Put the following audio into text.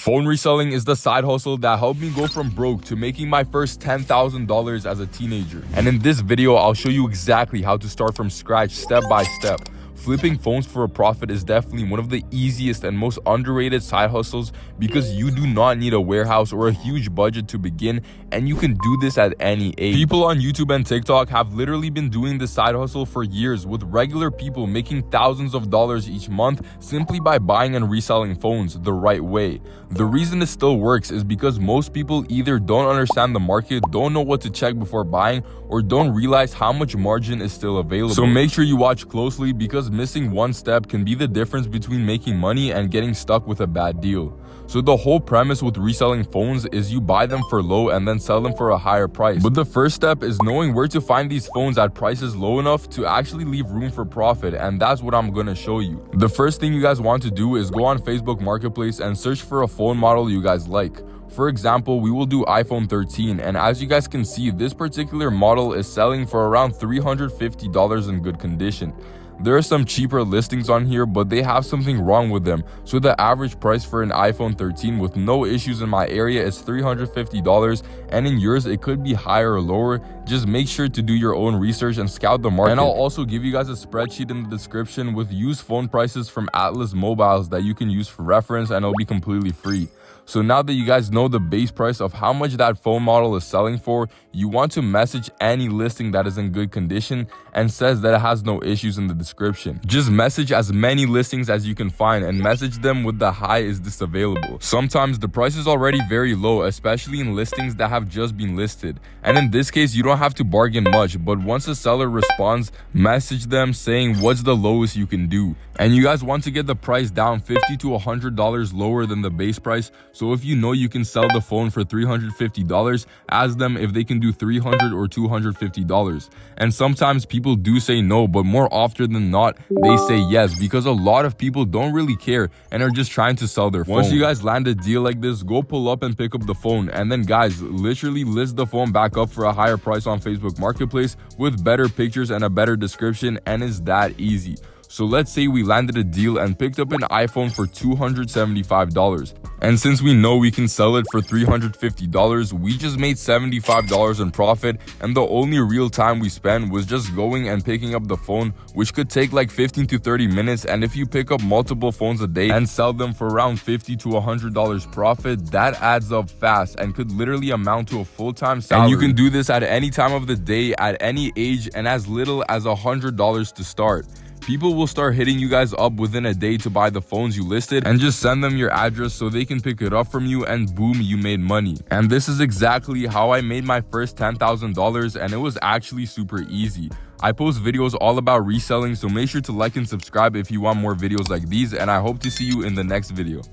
Phone reselling is the side hustle that helped me go from broke to making my first $10,000 as a teenager. And in this video, I'll show you exactly how to start from scratch step by step. Flipping phones for a profit is definitely one of the easiest and most underrated side hustles because you do not need a warehouse or a huge budget to begin, and you can do this at any age. People on YouTube and TikTok have literally been doing this side hustle for years, with regular people making thousands of dollars each month simply by buying and reselling phones the right way. The reason it still works is because most people either don't understand the market, don't know what to check before buying, or don't realize how much margin is still available. So make sure you watch closely, because missing one step can be the difference between making money and getting stuck with a bad deal. So the whole premise with reselling phones is you buy them for low and then sell them for a higher price. But the first step is knowing where to find these phones at prices low enough to actually leave room for profit, and that's what I'm gonna show you. The first thing you guys want to do is go on Facebook Marketplace and search for a phone model you guys like. For example, we will do iPhone 13, and as you guys can see, this particular model is selling for around $350 in good condition. There are some cheaper listings on here, but they have something wrong with them. So the average price for an iPhone 13 with no issues in my area is $350, and in yours it could be higher or lower. Just make sure to do your own research and scout the market. And I'll also give you guys a spreadsheet in the description with used phone prices from Atlas Mobiles that you can use for reference, and it'll be completely free. So now that you guys know the base price of how much that phone model is selling for, you want to message any listing that is in good condition and says that it has no issues in the description. Just message as many listings as you can find and message them with the "Hi, is this available?" Sometimes the price is already very low, especially in listings that have just been listed. And in this case, you don't have to bargain much, but once the seller responds, message them saying what's the lowest you can do. And you guys want to get the price down $50 to $100 lower than the base price. So if you know you can sell the phone for $350, ask them if they can do $300 or $250. And sometimes people do say no, but more often than not, they say yes, because a lot of people don't really care and are just trying to sell their phone. Once you guys land a deal like this, go pull up and pick up the phone. And then guys, literally list the phone back up for a higher price on Facebook Marketplace with better pictures and a better description, and it's that easy. So let's say we landed a deal and picked up an iPhone for $275. And since we know we can sell it for $350, we just made $75 in profit, and the only real time we spent was just going and picking up the phone, which could take like 15 to 30 minutes. And if you pick up multiple phones a day and sell them for around $50 to $100 profit, that adds up fast and could literally amount to a full-time salary. And you can do this at any time of the day, at any age, and as little as $100 to start. People will start hitting you guys up within a day to buy the phones you listed, and just send them your address so they can pick it up from you, and boom, you made money. And this is exactly how I made my first $10,000, and it was actually super easy. I post videos all about reselling, so make sure to like and subscribe if you want more videos like these, and I hope to see you in the next video.